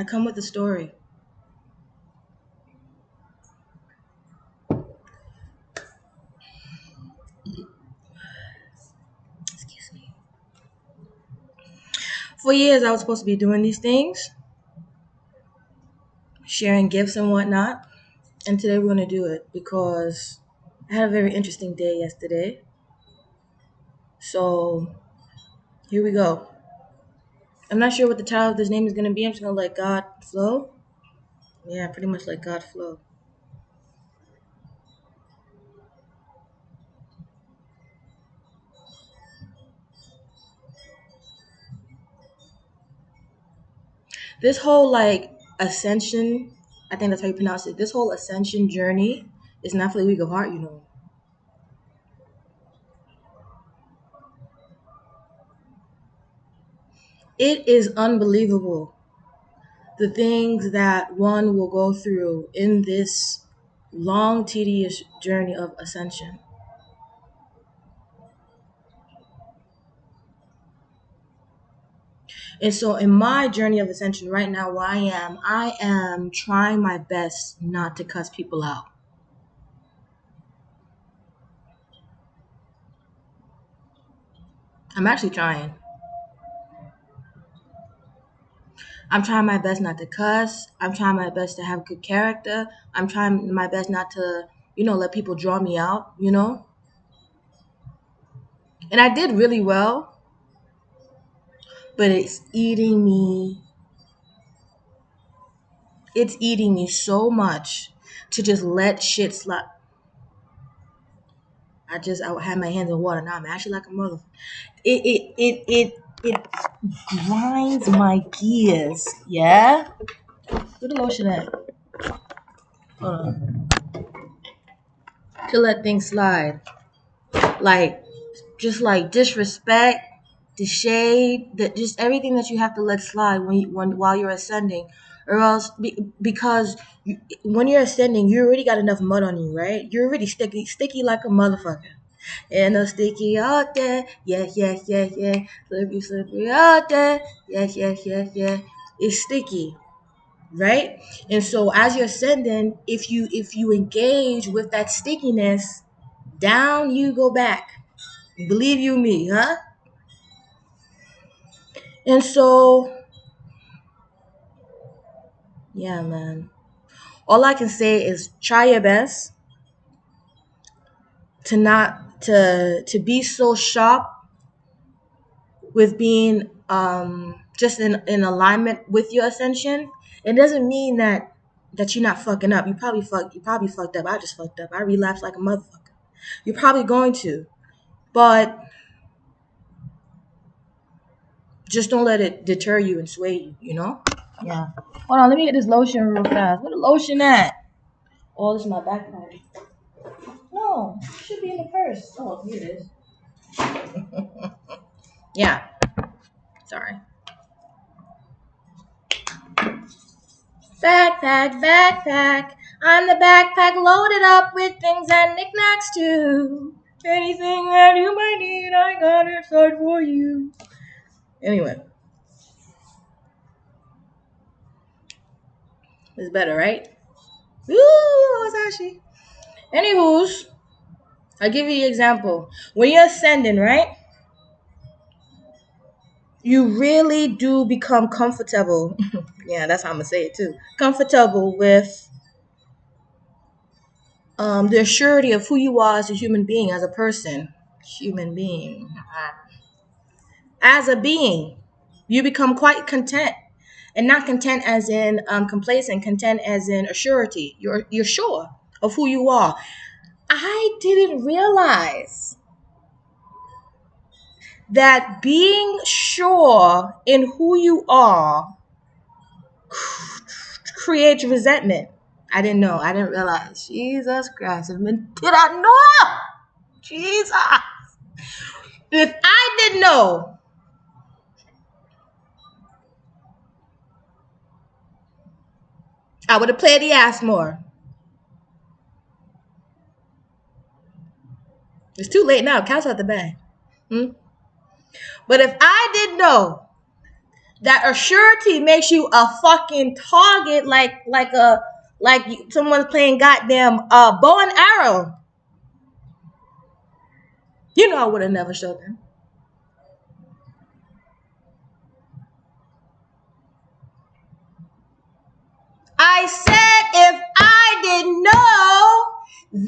I come with a story. Excuse me. For years, I was supposed to be doing these things, sharing gifts and whatnot. And today we're going to do it because I had a very interesting day yesterday. So here we go. I'm not sure what the title of this name is going to be. I'm just going to let God flow. Yeah, pretty much let God flow. This whole ascension, I think that's how you pronounce it. This whole ascension journey is not for the weak of heart, you know. It is unbelievable the things that one will go through in this long, tedious journey of ascension. And so, in my journey of ascension right now, where I am trying my best not to cuss people out. I'm actually trying. I'm trying my best not to cuss. I'm trying my best to have good character. I'm trying my best not to, let people draw me out. And I did really well, but it's eating me. It's eating me so much to just let shit slide. I had my hands in water. Now I'm actually like a mother. It grinds my gears. Yeah? Where the lotion at? Hold on. To let things slide. Like, just like disrespect, the shade, just everything that you have to let slide while you're ascending, or else because when you're ascending, you already got enough mud on you, right? You're already sticky like a motherfucker. And a sticky out there, yeah, yeah, yeah, yeah. Slippery out there, yeah, yeah, yeah, yeah. It's sticky, right? And so as you're ascending, if you engage with that stickiness, down you go back. Believe you me, huh? And so, yeah, man. All I can say is try your best to not to be so sharp with being just in alignment with your ascension. It doesn't mean that you're not fucking up. You probably fucked up. I just fucked up. I relapsed like a motherfucker. You're probably going to. But just don't let it deter you and sway you. Yeah. Hold on, let me get this lotion real fast. Where the lotion at? Oh, this is my backpack. No, it should be in the purse. Oh, here it is. Yeah, sorry. Backpack, backpack. I'm the backpack loaded up with things and knickknacks too. Anything that you might need, I got it inside for you. Anyway, it's better, right? Woo, what was actually? Anywho's, I'll give you an example. When you're ascending, right? You really do become comfortable. Yeah, that's how I'm gonna say it too. Comfortable with the surety of who you are as a human being, as a person. Human being. As a being, you become quite content. And not content as in complacent, content as in a surety. You're sure of who you are. I didn't realize that being sure in who you are creates resentment. I didn't know. I didn't realize. Jesus Christ. Did I know? Jesus. If I didn't know, I would have played the ass more. It's too late now. Cat's out the bag. But if I didn't know That a surety makes you a fucking target, like someone's playing goddamn bow and arrow. You know I would have never showed them. I said if I didn't know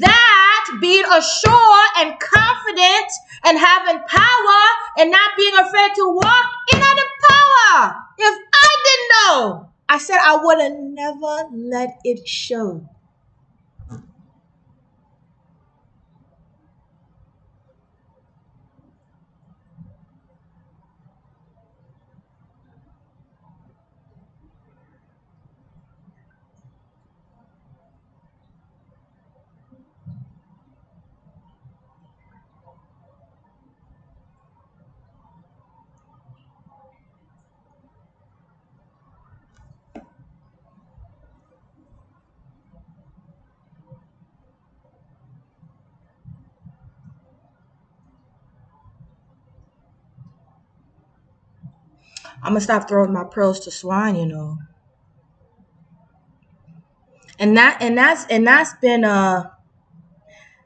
that being assured and confident and having power and not being afraid to walk in the power. If I didn't know, I said I would have never let it show. I'm gonna stop throwing my pearls to swine, you know.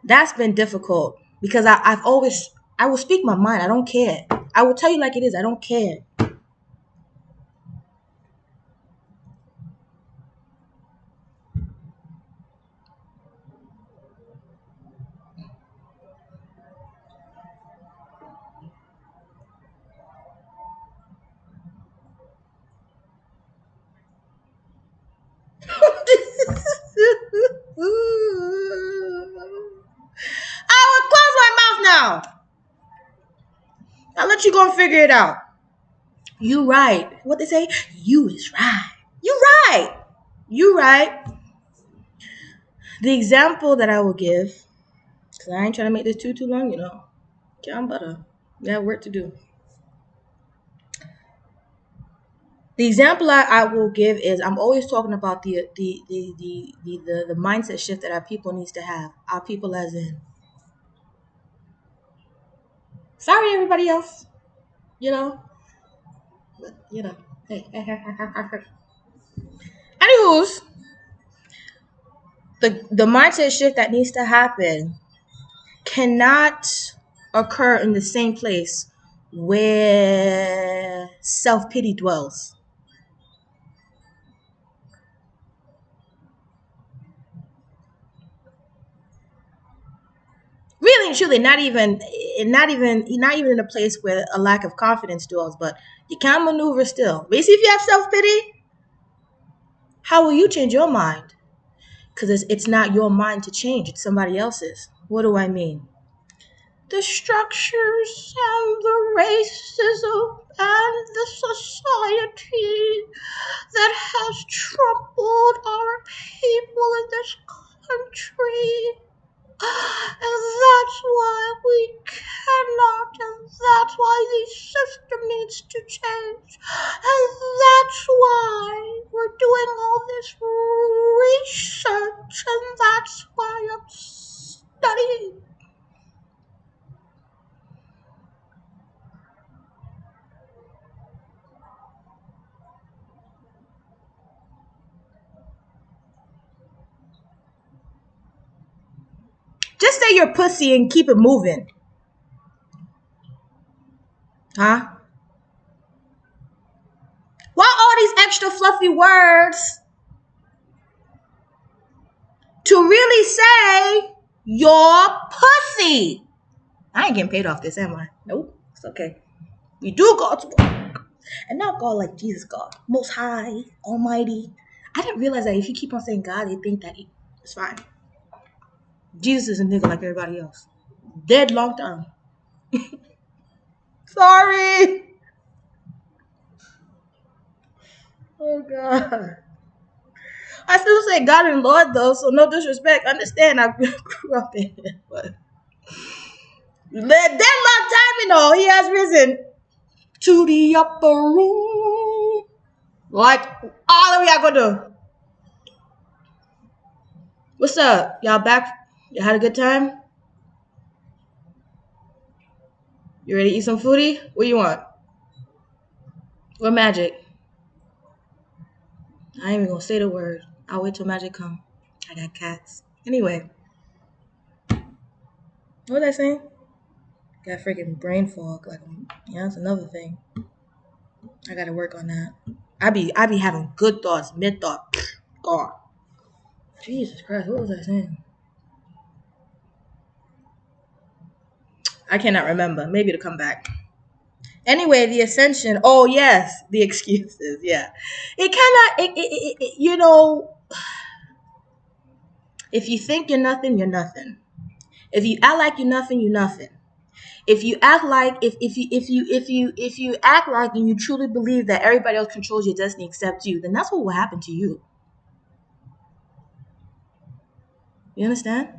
That's been difficult because I will speak my mind. I don't care. I will tell you like it is. I don't care. I will close my mouth now. I'll let you go and figure it out. You right. What they say? You is right. You right. You right. The example that I will give, because I ain't trying to make this too long, you know. John Butter. We have work to do. The example I will give is I'm always talking about the mindset shift that our people needs to have. Our people as in. Sorry everybody else. You know. But, you know. Hey. Anywho's, the mindset shift that needs to happen cannot occur in the same place where self-pity dwells. Really and truly, not even in a place where a lack of confidence dwells, but you can maneuver still. But you see, if you have self-pity, how will you change your mind? Because it's not your mind to change, it's somebody else's. What do I mean? The structures and the racism and the society that has trampled our people in this country. And that's why we cannot, and that's why the system needs to change. And that's why we're doing all this research, and that's why I'm studying. Just say you're pussy and keep it moving. Huh? Why all these extra fluffy words to really say you're pussy? I ain't getting paid off this, am I? Nope. It's okay. We do God's work. And not God like Jesus God. Most High, Almighty. I didn't realize that if you keep on saying God, they think that it's fine. Jesus is a nigga like everybody else. Dead long time. Sorry. Oh God. I still say God and Lord though, so no disrespect. Understand I grew up in it, but that long time, you know, he has risen to the upper room. What? All of y'all gonna do? What's up? Y'all back? You had a good time? You ready to eat some foodie? What do you want? What magic? I ain't even gonna say the word. I'll wait till magic come. I got cats. Anyway, what was I saying? Got freaking brain fog. Like, yeah, that's another thing. I gotta work on that. I be having good thoughts, mid thought. God. Jesus Christ, what was I saying? I cannot remember. Maybe it'll come back. Anyway, the ascension. Oh yes, the excuses. Yeah, it cannot. You know, if you think you're nothing, you're nothing. If you act like you're nothing, you're nothing. If you act like if you act like and you truly believe that everybody else controls your destiny except you, then that's what will happen to you. You understand?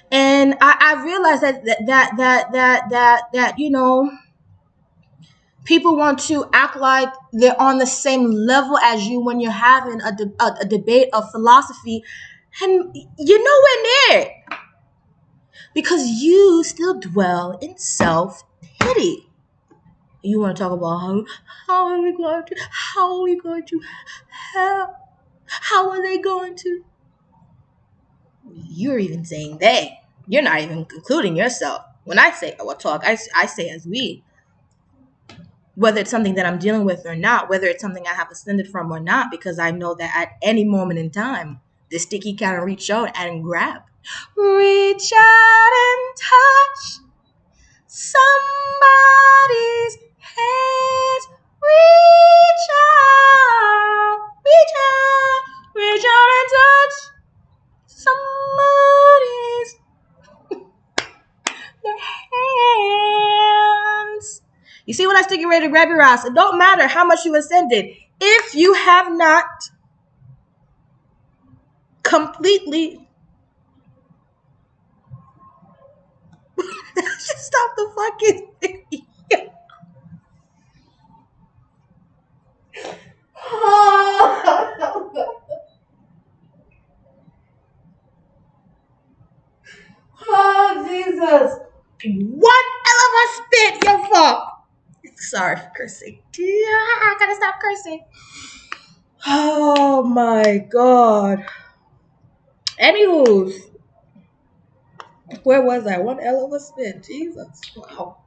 And I realize that you know, people want to act like they're on the same level as you when you're having a debate of philosophy, and you're nowhere near, because you still dwell in self-pity. You want to talk about how are we going to help? How are they going to? You're even saying they. You're not even including yourself. When I say our talk, I say as we. Whether it's something that I'm dealing with or not, whether it's something I have ascended from or not, because I know that at any moment in time, the sticky can reach out and grab. Reach out and touch somebody's hands. Reach out, reach out, reach out and touch somebody's their hands. You see, when I stick you ready to grab your ass, it don't matter how much you ascended. If you have not completely stop the fucking video. Oh, Jesus. One hell of a spit, you fuck. Sorry for cursing. I gotta stop cursing. Oh my God. Anywho, where was I? One hell of a spit. Jesus. Wow.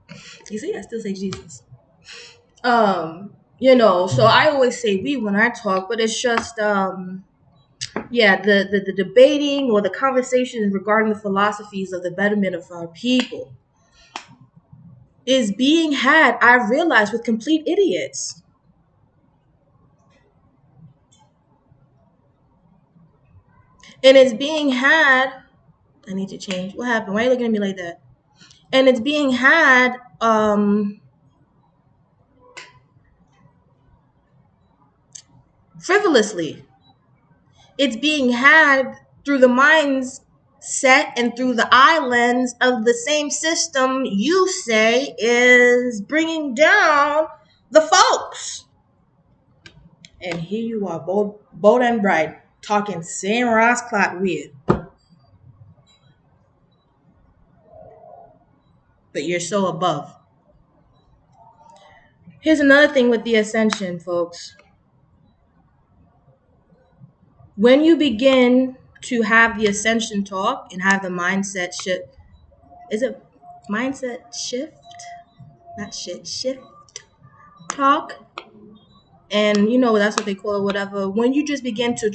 You see, I still say Jesus. You know, so I always say we when I talk, but it's just yeah, the debating or the conversations regarding the philosophies of the betterment of our people is being had, I realize, with complete idiots. And it's being had, I need to change. What happened? Why are you looking at me like that? And it's being had frivolously. It's being had through the mindset and through the eye lens of the same system you say is bringing down the folks. And here you are, bold and bright, talking same Ross clock weird. But you're so above. Here's another thing with the ascension, folks. When you begin to have the ascension talk and have the mindset shift, is it mindset shift? Not shit, shift talk. And you know, that's what they call it, whatever. When you just begin to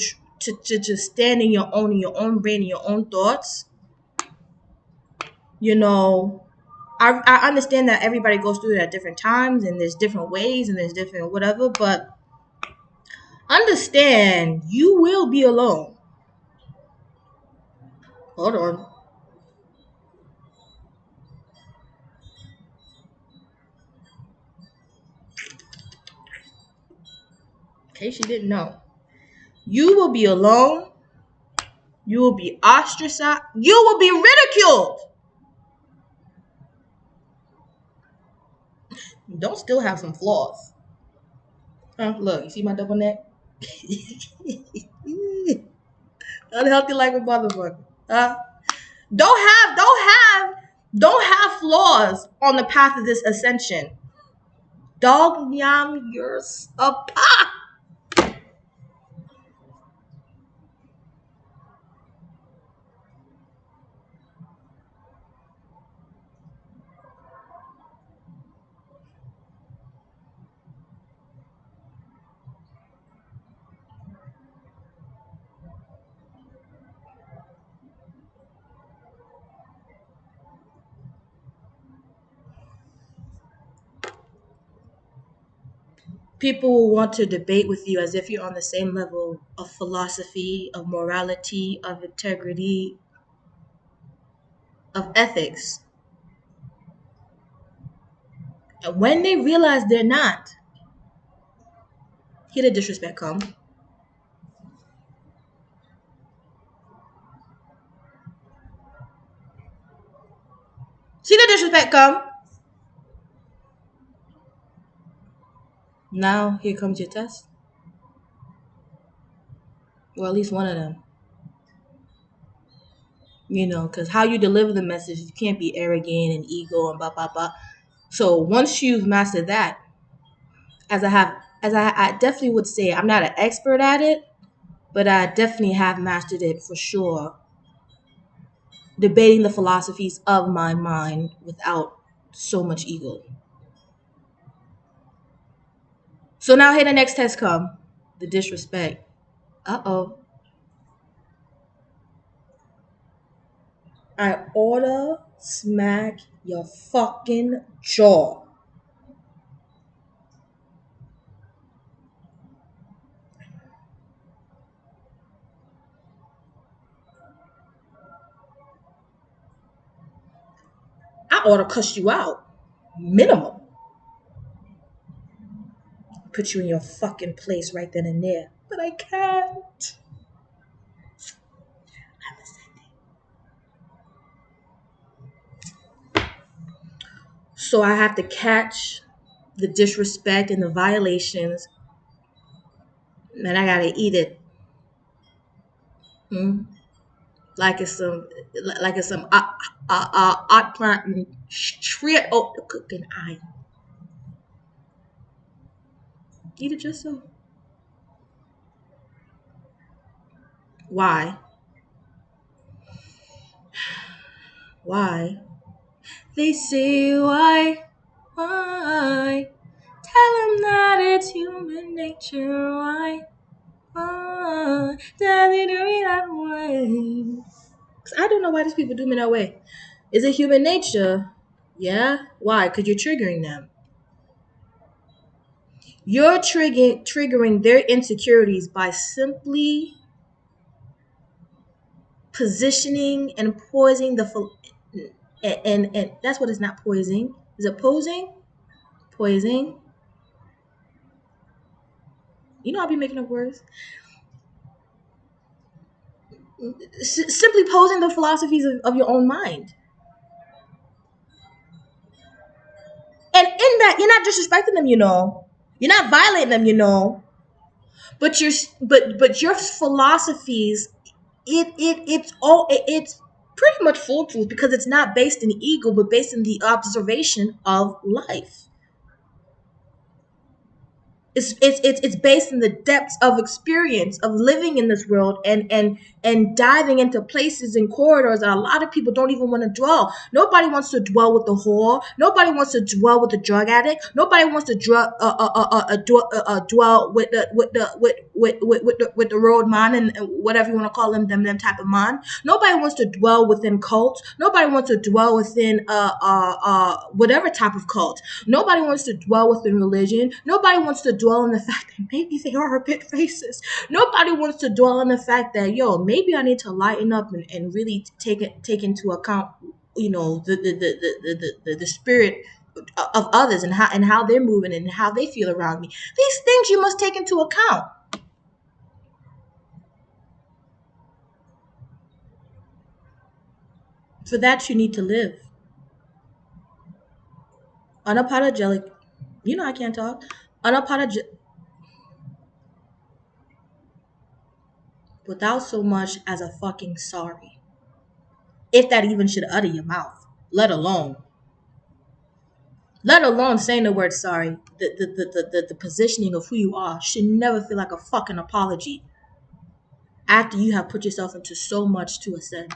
just stand in your own brain, in your own thoughts, you know, I understand that everybody goes through it at different times and there's different ways and there's different whatever, but understand you will be alone. Hold on. In case you didn't know. You will be alone. You will be ostracized. You will be ridiculed. You don't still have some flaws. Look, you see my double neck? Unhealthy like a motherfucker. Don't have don't have flaws on the path of this ascension. Dog yam yours up. People will want to debate with you as if you're on the same level of philosophy, of morality, of integrity, of ethics. And when they realize they're not, here the disrespect come. See the disrespect come. Now here comes your test. Well, at least one of them. Because how you deliver the message, you can't be arrogant and ego and blah blah blah. So once you've mastered that, I definitely would say I'm not an expert at it, but I definitely have mastered it for sure. Debating the philosophies of my mind without so much ego. So now here the next test come, the disrespect. Uh-oh. I order smack your fucking jaw. I ought to cuss you out. Minimum. Put you in your fucking place right then and there. But I can't. I'm ascending. So I have to catch the disrespect and the violations. And I gotta eat it. Hmm? Like it's some art plant and straight out the cooking eye. Eat it just so. Why? Why? They say why? Why? Tell them that it's human nature. Why? Why? Does it do me that way? 'Cause I don't know why these people do me that way. Is it human nature? Yeah. Why? Because you're triggering them. You're triggering their insecurities by simply positioning and poising and that's what it's not poising. Is it posing? Poising. I'll be making up words. Simply posing the philosophies of your own mind. And in that, you're not disrespecting them, You're not violating them, But your philosophies, it's pretty much foolproof because it's not based in ego, but based in the observation of life. It's based in the depths of experience of living in this world and diving into places and corridors that a lot of people don't even want to dwell. Nobody wants to dwell with the whore. Nobody wants to dwell with the drug addict. Nobody wants to dwell with the road man and whatever you want to call them type of man. Nobody wants to dwell within cults. Nobody wants to dwell within whatever type of cult. Nobody wants to dwell within religion. Nobody wants to dwell on the fact that maybe they are a bit racist. Nobody wants to dwell on the fact that maybe I need to lighten up and really take into account the spirit of others and how they're moving and how they feel around me. These things you must take into account. For that you need to live unapologetic. I can't talk. Unapologetic without so much as a fucking sorry. If that even should utter your mouth. let alone saying the word sorry. The positioning of who you are should never feel like a fucking apology after you have put yourself into so much to ascend.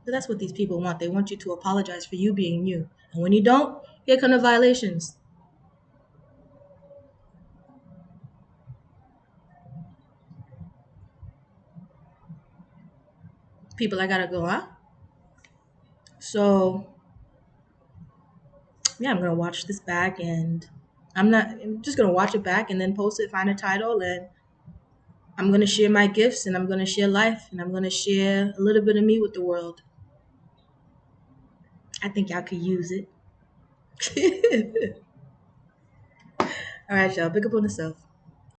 But that's what these people want. They want you to apologize for you being you. And when you don't, here come the violations. People, I gotta go, huh? So, yeah, I'm gonna watch this back and I'm just gonna watch it back and then post it, find a title, and I'm gonna share my gifts and I'm gonna share life and I'm gonna share a little bit of me with the world. I think y'all could use it. All right, y'all. Pick up on yourself.